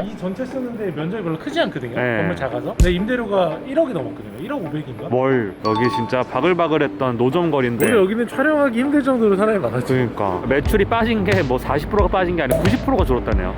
이 전체 쓰는데 면적이 별로 크지 않거든요. 네. 건물 작아서. 근데 임대료가 1억이 넘었거든요. 1억 500인가? 뭘 여기 진짜 바글바글했던 노점거리인데 원래 여기는 촬영하기 힘들 정도로 사람이 많았죠. 그러니까 매출이 빠진 게 뭐 40%가 빠진 게 아니고 90%가 줄었다네요.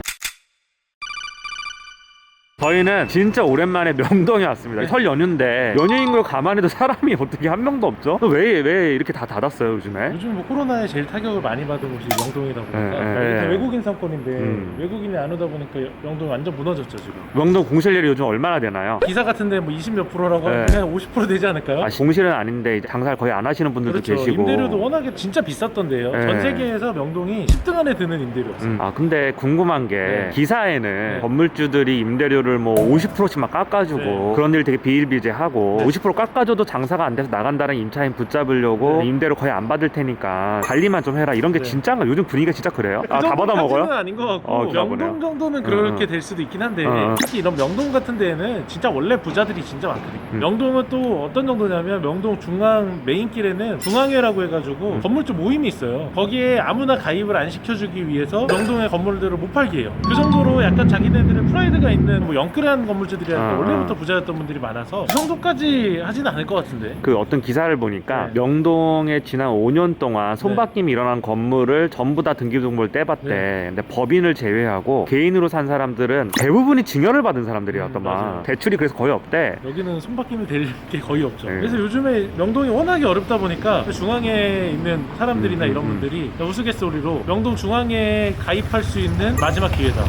저희는 진짜 오랜만에 명동에 왔습니다. 설 연휴인데 연휴인 걸 감안해도 사람이 어떻게 한 명도 없죠? 왜 이렇게 다 닫았어요 요즘에? 요즘 뭐 코로나에 제일 타격을 많이 받은 곳이 명동이다 보니까 여기 외국인 상권인데 외국인이 안 오다 보니까 명동이 완전 무너졌죠 지금. 명동 공실률이 요즘 얼마나 되나요? 기사 같은데 뭐 20몇 프로라고 하면 그냥 50% 되지 않을까요? 아, 공실은 아닌데 이제 장사를 거의 안 하시는 분들도 그렇죠. 계시고. 임대료도 워낙에 진짜 비쌌던데요. 전 세계에서 명동이 10등 안에 드는 임대료였어요. 아 근데 궁금한 게 기사에는 건물주들이 임대료를 뭐 50%씩 막 깎아주고 그런 일 되게 비일비재하고 50% 깎아줘도 장사가 안 돼서 나간다는 임차인 붙잡으려고 임대료 거의 안 받을 테니까 관리만 좀 해라 이런 게 진짜인가? 요즘 분위기가 진짜 그래요? 아 다 받아 먹어요? 아닌 것 같고 명동 정도는 그렇게 될 수도 있긴 한데 특히 이런 명동 같은 데에는 진짜 원래 부자들이 진짜 많거든요. 명동은 또 어떤 정도냐면 명동 중앙 메인길에는 중앙회라고 해가지고 건물주 모임이 있어요. 거기에 아무나 가입을 안 시켜주기 위해서 명동의 건물들을 못 팔게 해요. 그 정도로 약간 자기네들의 프라이드가 있는 뭐 영끌한 건물주들이라서 원래부터 부자였던 분들이 많아서 그 정도까지 하지는 않을 것 같은데. 그 어떤 기사를 보니까 명동에 지난 5년 동안 손바뀜이 일어난 건물을 전부 다 등기부등본을 떼봤대. 근데 법인을 제외하고 개인으로 산 사람들은 대부분이 증여를 받은 사람들이었더만. 대출이 그래서 거의 없대. 여기는 손바뀜이 될 게 거의 없죠. 그래서 요즘에 명동이 워낙에 어렵다 보니까 중앙에 있는 사람들이나 이런 분들이 우스갯소리로 명동 중앙에 가입할 수 있는 마지막 기회다.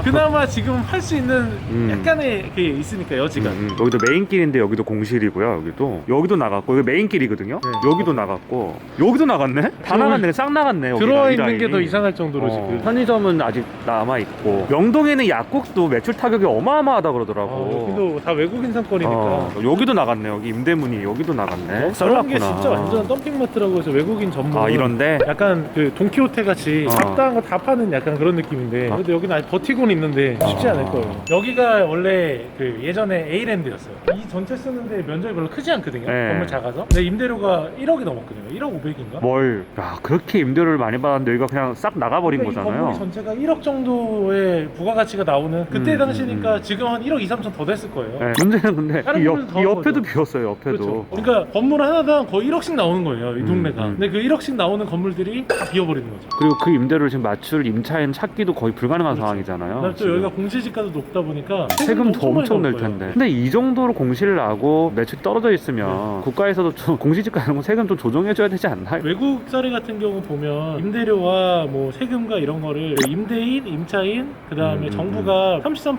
그나마 지금 할 수 있는 약간의 게 있으니까 여지가. 여기도 메인길인데 여기도 공실이고요. 여기도 나갔고 여기 메인길이거든요. 여기도 나갔고 여기도 나갔네? 다 나갔네. 싹 나갔네. 여기가, 들어와 이 있는 게 라인이. 더 이상할 정도로 지금. 편의점은 아직 남아있고 명동에는 약국도 매출 타격이 어마어마하다 그러더라고. 여기도 다 외국인 상권이니까. 여기도 나갔네. 여기 임대문이 여기도 나갔네. 저런 게 진짜 완전 덤핑마트라고 해서 외국인 전문. 아 이런데? 약간 그 돈키호테 같이 잡다한 거 다 파는 약간 그런 느낌인데 그래도 여기는 아직 버티고는 있는데 쉽지 않을 거예요. 여기가 원래 그 예전에 A랜드였어요. 이 전체 쓰는데 면적이 별로 크지 않거든요. 건물 작아서. 근데 임대료가 1억이 넘었거든요. 1억 500인가? 뭘? 야 그렇게 임대료를 많이 받았는데 여기가 그냥 싹 나가버린 그러니까 이 거잖아요. 건물 전체가 1억 정도의 부가가치가 나오는 그때 당시니까 지금 한 1억 2, 3천 더 됐을 거예요. 문제는 근데 다른 건물도 더 이 옆에도 거죠. 비었어요. 옆에도. 그렇죠. 그러니까 건물 하나당 거의 1억씩 나오는 거예요. 이 동네가. 근데 그 1억씩 나오는 건물들이 다 비어버리는 거죠. 그리고 그 임대료를 지금 맞출 임차인 찾기도 거의 불가능한 상황이잖아요. 그다음에 또 지금. 여기가 공시지가도 높다 보니까 세금도 엄청 낼 많이 나올 텐데. 근데 이 정도로 공시를 나고 매출이 떨어져 있으면 국가에서도 좀 공시지가 이런 거 세금 좀 조정해줘야 되지 않나요? 외국 사례 같은 경우 보면 임대료와 뭐 세금과 이런 거를 임대인, 임차인, 그 다음에 정부가 33%,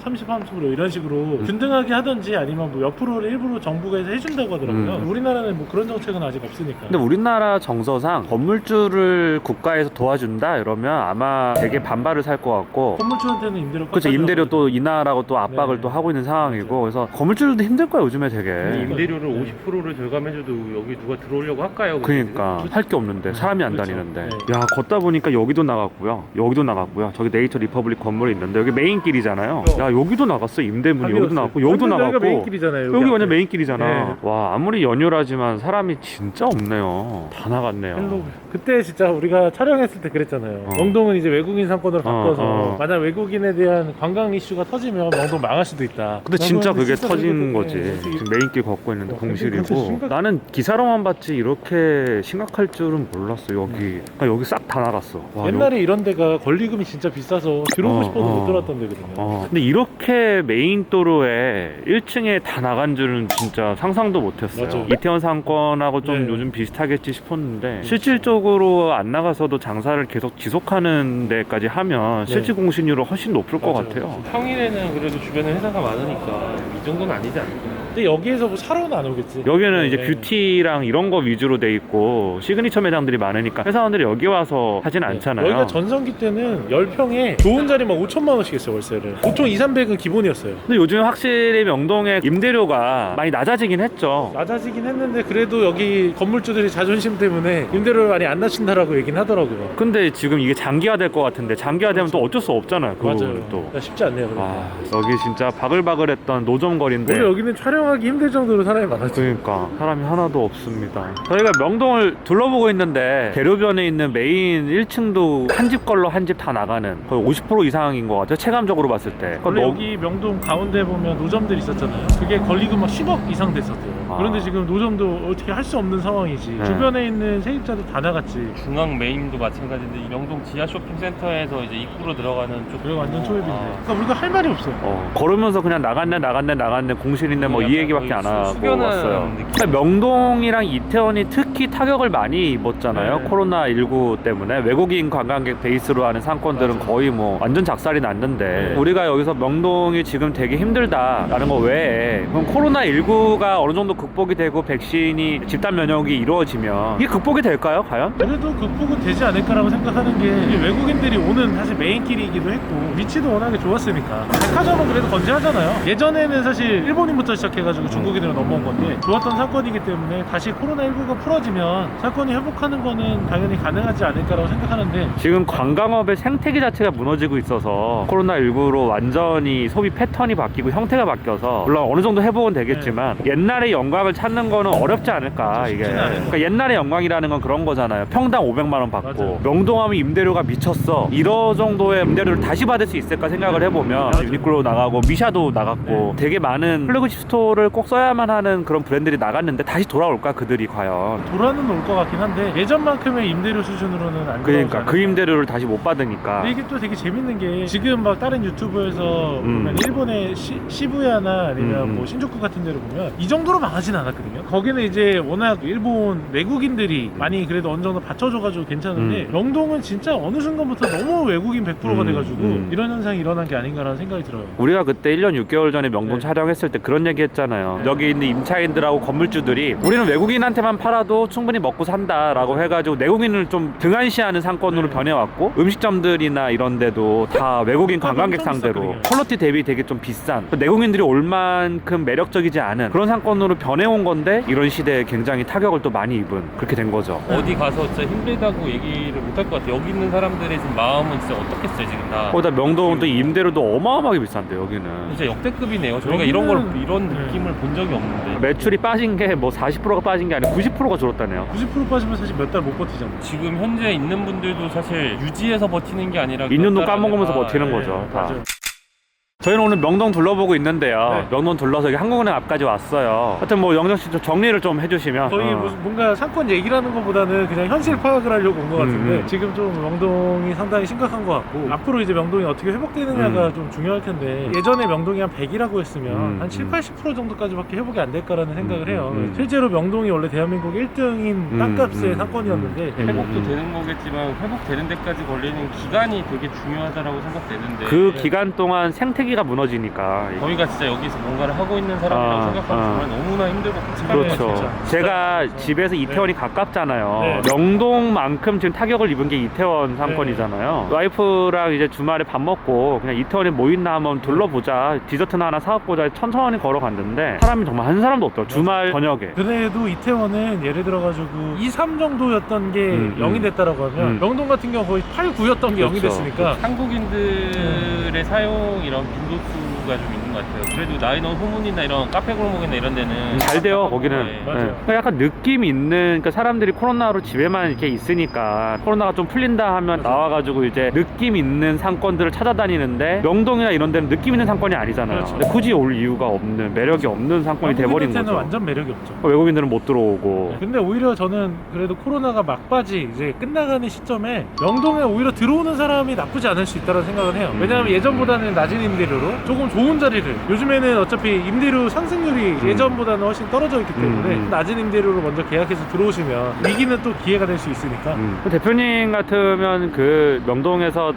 33% 이런 식으로 균등하게 하든지 아니면 뭐 몇 프로를 일부러 정부가 해서 해준다고 하더라고요. 우리나라는 뭐 그런 정책은 아직 없으니까. 근데 우리나라 정서상 건물주를 국가에서 도와준다 이러면 아마 되게 반발을 살 것 같고 건물주한테는 임대료 그렇죠. 임대료 또 인하라고 또 압박을 네. 또 하고 있는 상황이고 그래서 건물주들도 힘들 거야 요즘에 되게. 임대료를 50%를 절감해줘도 여기 누가 들어오려고 할까요? 그러니까 할 게 없는데 사람이 안 그렇죠. 다니는데. 네. 야 걷다 보니까 여기도 나갔고요. 여기도 나갔고요. 저기 네이처 리퍼블릭 건물이 있는데 여기 메인길이잖아요. 야 여기도 나갔어. 임대문이 여기도 나갔고 여기도 나갔고. 메인길이잖아요. 여기 완전 메인길이잖아. 네. 와 아무리 연휴라지만 사람이 진짜 없네요. 다 나갔네요. 그때 진짜 우리가 촬영했을 때 그랬잖아요. 명동은 이제 외국인 상권으로 바꿔서 만약 외국인에 대한 관광 이슈가 터지면 명동 망할 수도 있다. 근데 진짜 그게 진짜 터진 그렇게 거지. 네. 지금 메인길 걷고 있는데 진짜 공실이고. 심각- 나는 기사로만 봤지 이렇게 심각할 줄은 몰랐어. 여기 그러니까 여기 싹 다 나갔어. 와, 옛날에 이런 데가 권리금이 진짜 비싸서 들어오고 싶어도 못 들어왔던 데거든요. 근데 이렇게 메인 도로에 1층에 다 나간 줄은 진짜 상상도 못했어요. 맞아. 이태원 상권하고 좀 네. 요즘 비슷하겠지 싶었는데 실질적으로 안 나가서도 장사를 계속 지속하는 데까지 하면 실질 공신률은 훨씬 높을 것 맞아요. 같아요. 평일에는 그래도 주변에 회사가 많으니까 이 정도는 아니지 않을까요? 근데 여기에서 뭐 사러는 안 오겠지. 여기는 네. 이제 뷰티랑 이런 거 위주로 돼 있고 시그니처 매장들이 많으니까 회사원들이 여기 와서 하진 않잖아요. 여기가 전성기 때는 10평에 좋은 자리만 5천만 원씩 했어요, 월세를. 보통 2, 300은 기본이었어요. 근데 요즘 확실히 명동의 임대료가 많이 낮아지긴 했죠. 낮아지긴 했는데 그래도 여기 건물주들이 자존심 때문에 임대료를 많이 안 낮춘다라고 얘기는 하더라고요. 근데 지금 이게 장기화 될 것 같은데 장기화되면 또 어쩔 수 없잖아요. 그 맞아요. 부분은 또. 쉽지 않네요. 아 여기 진짜 바글바글했던 노점거리인데 원래 여기는 촬영 촬영하기 힘들 정도로 사람이 많았죠. 그러니까 사람이 하나도 없습니다. 저희가 명동을 둘러보고 있는데 대로변에 있는 메인 1층도 한 집 걸로 한 집 다 나가는 거의 50% 이상인 것 같아요. 체감적으로 봤을 때. 원래 여기 명동 가운데 보면 노점들 있었잖아요. 그게 걸리고 막 10억 이상 됐었대요. 아. 그런데 지금 노점도 어떻게 할 수 없는 상황이지. 네. 주변에 있는 세입자도 다 나갔지. 중앙 메인도 마찬가지인데 이 명동 지하 쇼핑센터에서 이제 입구로 들어가는 쪽 그리고 완전 초입인데. 그러니까 우리가 할 말이 없어요. 걸으면서 그냥 나갔네 공실인데 뭐 이 얘기밖에 안 하고 숙연한 왔어요. 느낌. 근데 명동이랑 이태원이 특히 타격을 많이 입었잖아요. 네. 코로나19 때문에 외국인 관광객 베이스로 하는 상권들은 맞아요. 거의 뭐 완전 작살이 났는데 네. 우리가 여기서 명동이 지금 되게 힘들다라는 거 외에 그럼 코로나19가 어느 정도 극복이 되고 백신이 집단 면역이 이루어지면 이게 극복이 될까요 과연? 그래도 극복은 되지 않을까라고 생각하는 게 이게 외국인들이 오는 사실 메인길이기도 했고 위치도 워낙에 좋았으니까 백화점은 그래도 건재하잖아요. 예전에는 사실 일본인부터 시작해가지고 중국인으로 넘어온 건데 좋았던 사건이기 때문에 다시 코로나19가 풀어지면 사건이 회복하는 거는 당연히 가능하지 않을까라고 생각하는데 지금 관광업의 생태계 자체가 무너지고 있어서 코로나19로 완전히 소비 패턴이 바뀌고 형태가 바뀌어서 물론 어느 정도 회복은 되겠지만 옛날의 영광을 찾는 거는 어렵지 않을까 이게. 쉽지는 않아요. 그러니까 옛날의 영광이라는 건 그런 거잖아요. 평당 500만 원 받고 맞아요. 명동하면 임대료가 미쳤어. 이런 정도의 임대료를 다시 받을 수 있을까 생각을 해보면 맞아요. 유니클로 나가고 미샤도 나갔고 되게 많은 플래그십 스토어를 꼭 써야만 하는 그런 브랜드들이 나갔는데 다시 돌아올까 그들이 과연. 돌아는 올 것 같긴 한데 예전만큼의 임대료 수준으로는 안 그러니까 돌아오지 그 임대료를 다시 못 받으니까. 근데 이게 또 되게 재밌는 게 지금 막 다른 유튜브에서 보면 일본의 시부야나 아니면 뭐 신주쿠 같은 데를 보면 이 정도로 망하진 않았거든요. 거기는 이제 워낙 일본 내국인들이 많이 그래도 어느 정도 받쳐줘가지고 괜찮은데 명동은 진짜 어느 순간부터 너무 외국인 100%가 돼가지고 이런 현상이 일어난 게 아닌가라는 생각이 들어요. 우리가 그때 1년 6개월 전에 명동 네. 촬영했을 때 그런 얘기 했잖아요. 여기 있는 임차인들하고 건물주들이 우리는 외국인한테만 팔아도 충분히 먹고 산다라고 해가지고 내국인을 좀 등한시하는 상권으로 변해왔고 음식점들이나 이런 데도 다 외국인 관광객 엄청 상대로 비쌌거든요. 퀄리티 대비 되게 좀 비싼 내국인들이 올 만큼 매력적이지 않은 그런 상권으로 변해온 건데 이런 시대에 굉장히 타격을 또 많이 입은 그렇게 된 거죠. 어디 가서 진짜 힘들다고 얘기를 못 할 것 같아요. 여기 있는 사람들의 지금 마음은 진짜 어떻겠어요 지금 다. 거기다 명동은 또 임대료도 어마어마하게 비싼데 여기는 진짜 역대급이네요. 저희가 여기는- 이런 네. 느낌을 본 적이 없는데 매출이 빠진 게 뭐 40%가 빠진 게 아니고 90%가 줄었다네요. 90% 빠지면 사실 몇 달 못 버티잖아요. 지금 현재 있는 분들도 사실 유지해서 버티는 게 아니라 2년도 몇 달 까먹으면서 안에만, 버티는 예. 거죠. 다. 맞아요. 저희는 오늘 명동 둘러보고 있는데요. 네. 명동 둘러서 여기 한국은행 앞까지 왔어요. 하여튼 뭐 영정 씨 좀 정리를 좀 해주시면. 거의 무슨 뭔가 사건 얘기라는 것보다는 그냥 현실 파악을 하려고 온 것 같은데 지금 좀 명동이 상당히 심각한 것 같고 앞으로 이제 명동이 어떻게 회복되느냐가 좀 중요할 텐데 예전에 명동이 한 100이라고 했으면 한 7, 80% 정도까지밖에 회복이 안 될까라는 생각을 해요. 실제로 명동이 원래 대한민국 1등인 땅값의 사건이었는데 회복도 되는 거겠지만 회복되는 데까지 걸리는 기간이 되게 중요하다라고 생각되는데 그 기간 동안 생태계가 무너지니까. 저희가 진짜 여기서 뭔가를 하고 있는 사람이라고 생각하면 정말 너무나 힘들고 끔찍하네요. 그렇죠. 진짜. 제가 집에서 이태원이 가깝잖아요. 네. 명동만큼 지금 타격을 입은 게 이태원 상권이잖아요. 와이프랑 이제 주말에 밥 먹고 그냥 이태원에 뭐 있나 한번 둘러보자. 디저트나 하나 사갖고자 천천히 걸어갔는데 사람이 정말 한 사람도 없더라고요. 주말 저녁에. 그래도 이태원은 예를 들어가지고 2, 3 정도였던 게 0이 됐다라고 하면 명동 같은 경우 거의 8, 9였던 게 0이 그렇죠. 됐으니까 한국인들의 사용 이런 빈도수가 좀 있는 것 같아요. 그래도 나이너 소문이나 이런 카페 골목이나 이런 데는 잘 돼요 거기는. 네. 맞아요. 그러니까 약간 느낌 있는 그러니까 사람들이 코로나로 집에만 이렇게 있으니까 코로나가 좀 풀린다 하면 나와가지고 이제 느낌 있는 상권들을 찾아다니는데 명동이나 이런 데는 느낌 있는 상권이 아니잖아요. 그렇죠. 근데 굳이 올 이유가 없는 매력이 없는 상권이 돼버린 한국인한테는 거죠. 완전 매력이 없죠. 외국인들은 못 들어오고. 근데 오히려 저는 그래도 코로나가 막바지 이제 끝나가는 시점에 명동에 오히려 들어오는 사람이 나쁘지 않을 수 있다고 생각을 해요. 왜냐하면 예전보다는 낮은 임대료로 조금 좋은 자리를 요즘에는 어차피 임대료 상승률이 예전보다는 훨씬 떨어져 있기 때문에 낮은 임대료로 먼저 계약해서 들어오시면 위기는 또 기회가 될 수 있으니까 대표님 같으면 그 명동에서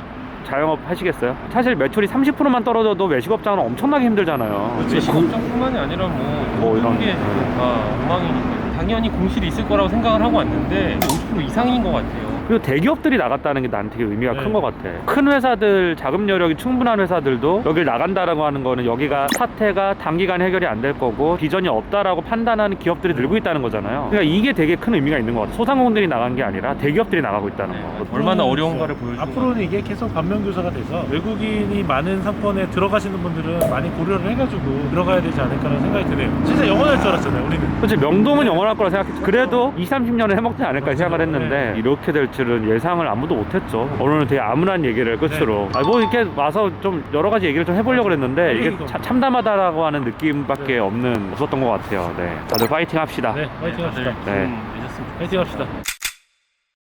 자영업 하시겠어요? 사실 매출이 30%만 떨어져도 외식업장은 엄청나게 힘들잖아요. 외식업장뿐만이 아니라 뭐 이런- 모든 게 다 엉망이니까 당연히 공실이 있을 거라고 생각을 하고 왔는데 50% 이상인 것 같아요. 그리고 대기업들이 나갔다는 게 난 되게 의미가 네. 큰 것 같아. 큰 회사들, 자금 여력이 충분한 회사들도 여길 나간다라고 하는 거는 여기가 사태가 단기간 해결이 안 될 거고 비전이 없다라고 판단하는 기업들이 늘고 있다는 거잖아요. 그러니까 이게 되게 큰 의미가 있는 것 같아. 소상공인들이 나간 게 아니라 대기업들이 나가고 있다는 거. 얼마나 어려운가를 보여주는 앞으로는 이게 계속 반면교사가 돼서 외국인이 많은 상권에 들어가시는 분들은 많이 고려를 해가지고 들어가야 되지 않을까라는 생각이 드네요. 진짜 영원할 줄 알았잖아요, 우리는. 그렇지, 명동은 영원할 거라 생각했지. 그래도 20-30년은 해먹지 않을까 생각을 했는데 이렇게 될 줄은 예상을 아무도 못했죠. 오늘은 되게 암울한 얘기를 끝으로 뭐 이렇게 와서 좀 여러 가지 얘기를 좀 해보려고 했는데 이게 참담하다라고 하는 느낌밖에 없었던 것 같아요. 네, 다들 파이팅 합시다. 네, 파이팅 합시다. 네. 늦었습니다. 파이팅 합시다.